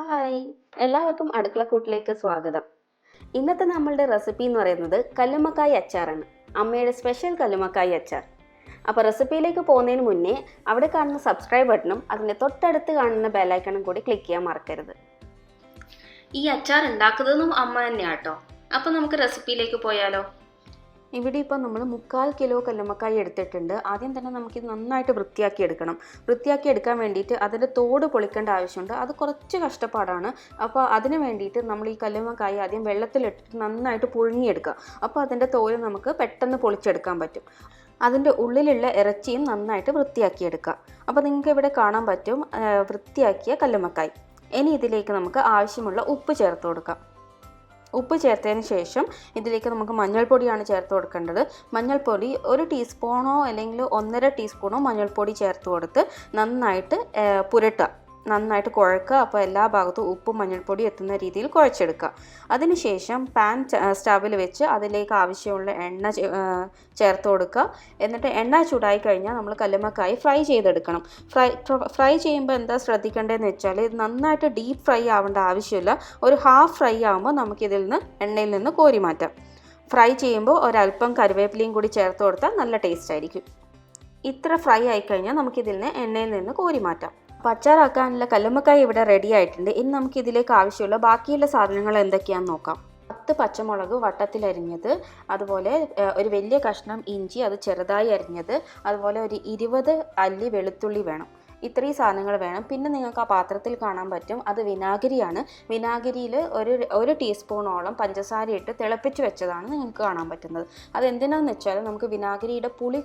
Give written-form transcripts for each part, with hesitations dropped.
Hi, എല്ലാവർക്കും അടുക്കളക്കൂട്ടിലേക്ക് സ്വാഗതം. ഇന്നത്തെ നമ്മളുടെ റെസിപ്പി എന്ന് പറയുന്നത് കല്ലുമ്മക്കായ് അച്ചാറാണ്. അമ്മയുടെ സ്പെഷ്യൽ കല്ലുമ്മക്കായ് അച്ചാർ. അപ്പോൾ റെസിപ്പിയിലേക്ക് പോകുന്നതിന് മുന്നേ അവിടെ കാണുന്ന സബ്സ്ക്രൈബ് ബട്ടണും അതിൻ്റെ തൊട്ടടുത്ത് കാണുന്ന ബെല്ലൈക്കണും കൂടി ക്ലിക്ക് ചെയ്യാൻ മറക്കരുത്. ഈ അച്ചാർ ഉണ്ടാക്കുന്നതും അമ്മ തന്നെയാണ് കേട്ടോ. അപ്പോൾ നമുക്ക് റെസിപ്പിയിലേക്ക് പോയാലോ? ഇവിടെ ഇപ്പോൾ നമ്മൾ 3/4 കിലോ കല്ലുമ്മക്കായ് എടുത്തിട്ടുണ്ട്. ആദ്യം തന്നെ നമുക്കിത് നന്നായിട്ട് വൃത്തിയാക്കി എടുക്കണം. വൃത്തിയാക്കി എടുക്കാൻ വേണ്ടിയിട്ട് അതിൻ്റെ തോട് പൊളിക്കേണ്ട ആവശ്യമുണ്ട്. അത് കുറച്ച് കഷ്ടപ്പാടാണ്. അപ്പോൾ അതിന് വേണ്ടിയിട്ട് നമ്മൾ ഈ കല്ലുമ്മക്കായ് ആദ്യം വെള്ളത്തിലിട്ടിട്ട് നന്നായിട്ട് പുഴുങ്ങിയെടുക്കുക. അപ്പോൾ അതിൻ്റെ തോല് നമുക്ക് പെട്ടെന്ന് പൊളിച്ചെടുക്കാൻ പറ്റും. അതിൻ്റെ ഉള്ളിലുള്ള ഇറച്ചിയും നന്നായിട്ട് വൃത്തിയാക്കിയെടുക്കുക. അപ്പോൾ നിങ്ങൾക്ക് ഇവിടെ കാണാൻ പറ്റും വൃത്തിയാക്കിയ കല്ലുമ്മക്കായ്. ഇനി ഇതിലേക്ക് നമുക്ക് ആവശ്യമുള്ള ഉപ്പ് ചേർത്ത് കൊടുക്കാം. ഉപ്പ് ചേർത്തതിന് ശേഷം ഇതിലേക്ക് നമുക്ക് മഞ്ഞൾപ്പൊടിയാണ് ചേർത്ത് കൊടുക്കേണ്ടത്. മഞ്ഞൾപ്പൊടി 1 ടീസ്പൂണോ അല്ലെങ്കിൽ 1.5 ടീസ്പൂണോ മഞ്ഞൾപ്പൊടി ചേർത്ത് കൊടുത്ത് നന്നായിട്ട് പുരട്ടുക, നന്നായിട്ട് കുഴക്കുക. അപ്പോൾ എല്ലാ ഭാഗത്തും ഉപ്പും മഞ്ഞൾപ്പൊടി എത്തുന്ന രീതിയിൽ കുഴച്ചെടുക്കുക. അതിനുശേഷം പാൻ സ്റ്റവിൽ വെച്ച് അതിലേക്ക് ആവശ്യമുള്ള എണ്ണ ചേർത്ത് കൊടുക്കുക. എന്നിട്ട് എണ്ണ ചൂടായി കഴിഞ്ഞാൽ നമ്മൾ കല്ലുമ്മക്കായ് ഫ്രൈ ചെയ്തെടുക്കണം. ഫ്രൈ ചെയ്യുമ്പോൾ എന്താ ശ്രദ്ധിക്കേണ്ടതെന്ന് വെച്ചാൽ ഇത് നന്നായിട്ട് ഡീപ്പ് ഫ്രൈ ആവേണ്ട ആവശ്യമില്ല. ഒരു ഹാഫ് ഫ്രൈ ആകുമ്പോൾ നമുക്കിതിൽ നിന്ന് എണ്ണയിൽ നിന്ന് കോരി മാറ്റാം. ഫ്രൈ ചെയ്യുമ്പോൾ ഒരല്പം കറിവേപ്പിലയും കൂടി ചേർത്ത് കൊടുത്താൽ നല്ല ടേസ്റ്റ് ആയിരിക്കും. ഇത്ര ഫ്രൈ ആയിക്കഴിഞ്ഞാൽ നമുക്കിതിൽ നിന്ന് എണ്ണയിൽ നിന്ന് കോരി മാറ്റാം. അച്ചാറാക്കാനുള്ള കല്ലുമ്മക്കായ് ഇവിടെ റെഡി ആയിട്ടുണ്ട്. ഇനി നമുക്ക് ഇതിലേക്ക് ആവശ്യമുള്ള ബാക്കിയുള്ള സാധനങ്ങൾ എന്തൊക്കെയാണെന്ന് നോക്കാം. 10 പച്ചമുളക് വട്ടത്തിലരിഞ്ഞത്, അതുപോലെ ഒരു വലിയ കഷ്ണം ഇഞ്ചി അത് ചെറുതായി അരിഞ്ഞത്, അതുപോലെ ഒരു 20 അല്ലി വെളുത്തുള്ളി വേണം. ഇത്രയും സാധനങ്ങൾ വേണം. പിന്നെ നിങ്ങൾക്ക് ആ പാത്രത്തിൽ കാണാൻ പറ്റും അത് വിനാഗിരിയാണ്. വിനാഗിരിയിൽ ഒരു ടീസ്പൂണോളം പഞ്ചസാര ഇട്ട് തിളപ്പിച്ച് വെച്ചതാണ് നിങ്ങൾക്ക് കാണാൻ പറ്റുന്നത്. അതെന്തിനാണെന്ന് വെച്ചാൽ നമുക്ക് വിനാഗിരിയുടെ പുളി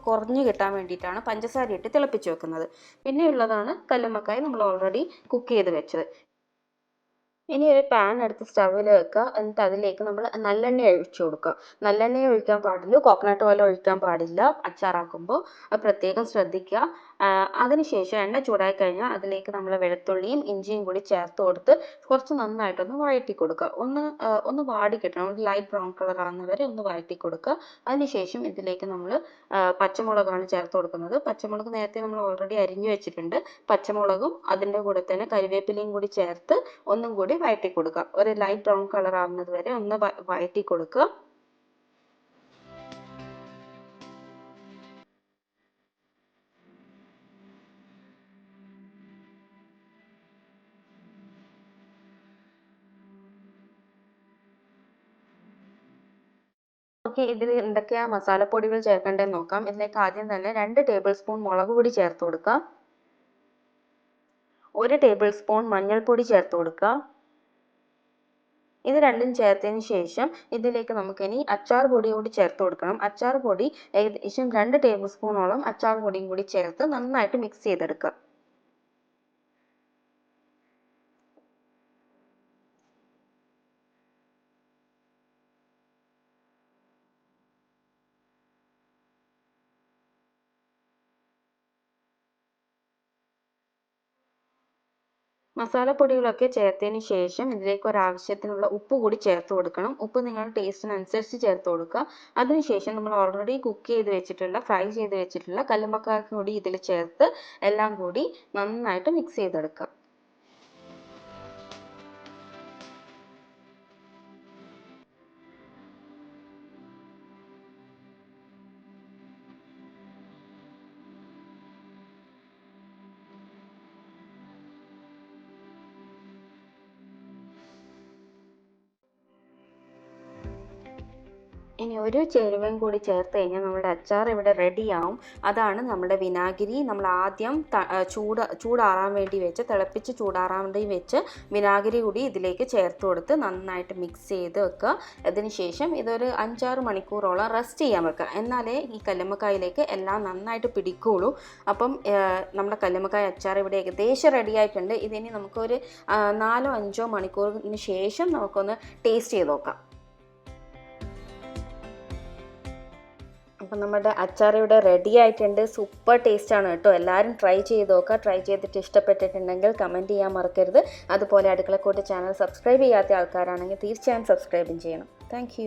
കുറഞ്ഞ് കിട്ടാൻ വേണ്ടിയിട്ടാണ് പഞ്ചസാര ഇട്ട് തിളപ്പിച്ച് വെക്കുന്നത്. പിന്നെയുള്ളതാണ് കല്ലുമ്മക്കായ് നമ്മൾ ഓൾറെഡി കുക്ക് ചെയ്ത് വെച്ചത്. ഇനി ഒരു പാൻ എടുത്ത് സ്റ്റവിൽ വെക്കുക. എന്നിട്ട് അതിലേക്ക് നമ്മൾ നല്ലെണ്ണ ഒഴിച്ചു കൊടുക്കുക. നല്ലെണ്ണ ഒഴിക്കാൻ പാടില്ല, കോക്കനട്ട് ഓയിൽ ഒഴിക്കാൻ പാടില്ല അച്ചാറാക്കുമ്പോൾ. അത് പ്രത്യേകം ശ്രദ്ധിക്കുക. അതിനുശേഷം എണ്ണ ചൂടായി കഴിഞ്ഞാൽ അതിലേക്ക് നമ്മൾ വെളുത്തുള്ളിയും ഇഞ്ചിയും കൂടി ചേർത്ത് കൊടുത്ത് കുറച്ച് നന്നായിട്ടൊന്ന് വഴറ്റി കൊടുക്കുക. ഒന്ന് വാടി കിട്ടണം. ഒരു ലൈറ്റ് ബ്രൗൺ കളർ ആകുന്നവരെ ഒന്ന് വഴറ്റി കൊടുക്കുക. അതിനുശേഷം ഇതിലേക്ക് നമ്മൾ പച്ചമുളകാണ് ചേർത്ത് കൊടുക്കുന്നത്. പച്ചമുളക് നേരത്തെ നമ്മൾ ഓൾറെഡി അരിഞ്ഞു വെച്ചിട്ടുണ്ട്. പച്ചമുളകും അതിൻ്റെ കൂടെ തന്നെ കറിവേപ്പിലയും കൂടി ചേർത്ത് ഒന്നും കൂടി വഴറ്റി കൊടുക്കുക. ഒരു ലൈറ്റ് ബ്രൗൺ കളർ ആവുന്നത് വരെ ഒന്ന് വഴറ്റി കൊടുക്കുക. ഓക്കെ, ഇതിൽ എന്തൊക്കെയാ മസാലപ്പൊടികൾ ചേർക്കേണ്ടതെന്ന് നോക്കാം. ഇതിലേക്ക് ആദ്യം തന്നെ 2 ടേബിൾ സ്പൂൺ മുളക് പൊടി ചേർത്ത് കൊടുക്കുക. 1 ടേബിൾ സ്പൂൺ മഞ്ഞൾപ്പൊടി ചേർത്ത് കൊടുക്കുക. ഇത് രണ്ടും ചേർത്തതിന് ശേഷം ഇതിലേക്ക് നമുക്കിനി അച്ചാർ പൊടി കൂടി ചേർത്ത് കൊടുക്കണം. അച്ചാർ പൊടി ഏകദേശം 2 ടേബിൾ സ്പൂണോളം അച്ചാർ പൊടിയും കൂടി ചേർത്ത് നന്നായിട്ട് മിക്സ് ചെയ്തെടുക്കുക. മസാലപ്പൊടികളൊക്കെ ചേർത്തതിന് ശേഷം ഇതിലേക്ക് ഒരാവശ്യത്തിനുള്ള ഉപ്പ് കൂടി ചേർത്ത് കൊടുക്കണം. ഉപ്പ് നിങ്ങളുടെ ടേസ്റ്റിനനുസരിച്ച് ചേർത്ത് കൊടുക്കുക. അതിനുശേഷം നമ്മൾ ഓൾറെഡി കുക്ക് ചെയ്ത് വെച്ചിട്ടുള്ള ഫ്രൈ ചെയ്ത് വെച്ചിട്ടുള്ള കല്ലുമ്മക്കായ് കൂടി ഇതിൽ ചേർത്ത് എല്ലാം കൂടി നന്നായിട്ട് മിക്സ് ചെയ്തെടുക്കുക. ഇനി ഒരു ചേരുവയും കൂടി ചേർത്ത് കഴിഞ്ഞാൽ നമ്മുടെ അച്ചാർ ഇവിടെ റെഡിയാവും. അതാണ് നമ്മുടെ വിനാഗിരി. നമ്മൾ ആദ്യം ചൂടാറാൻ വേണ്ടി വെച്ച് തിളപ്പിച്ച് ചൂടാറാൻ വേണ്ടി വെച്ച് വിനാഗിരി കൂടി ഇതിലേക്ക് ചേർത്ത് കൊടുത്ത് നന്നായിട്ട് മിക്സ് ചെയ്ത് വെക്കുക. അതിനുശേഷം ഇതൊരു 5-6 മണിക്കൂറോളം റെസ്റ്റ് ചെയ്യാൻ വെക്കുക. എന്നാലേ ഈ കല്ലുമ്മക്കായിലേക്ക് എല്ലാം നന്നായിട്ട് പിടിക്കുകയുള്ളൂ. അപ്പം നമ്മുടെ കല്ലുമ്മക്കായ് അച്ചാർ ഇവിടെ ഏകദേശം റെഡി ആയിട്ടുണ്ട്. ഇതിനി നമുക്കൊരു 4-5 മണിക്കൂറിന് ശേഷം നമുക്കൊന്ന് ടേസ്റ്റ് ചെയ്ത് നോക്കാം. അപ്പം നമ്മുടെ അച്ചാർ ഇവിടെ റെഡി ആയിട്ടുണ്ട്. സൂപ്പർ ടേസ്റ്റാണ് കേട്ടോ. എല്ലാവരും ട്രൈ ചെയ്ത് നോക്കുക. ട്രൈ ചെയ്തിട്ട് ഇഷ്ടപ്പെട്ടിട്ടുണ്ടെങ്കിൽ കമൻറ്റ് ചെയ്യാൻ മറക്കരുത്. അതുപോലെ അടുക്കളക്കൂട്ട് ചാനൽ സബ്സ്ക്രൈബ് ചെയ്യാത്ത ആൾക്കാരാണെങ്കിൽ തീർച്ചയായും സബ്സ്ക്രൈബും ചെയ്യണം. താങ്ക്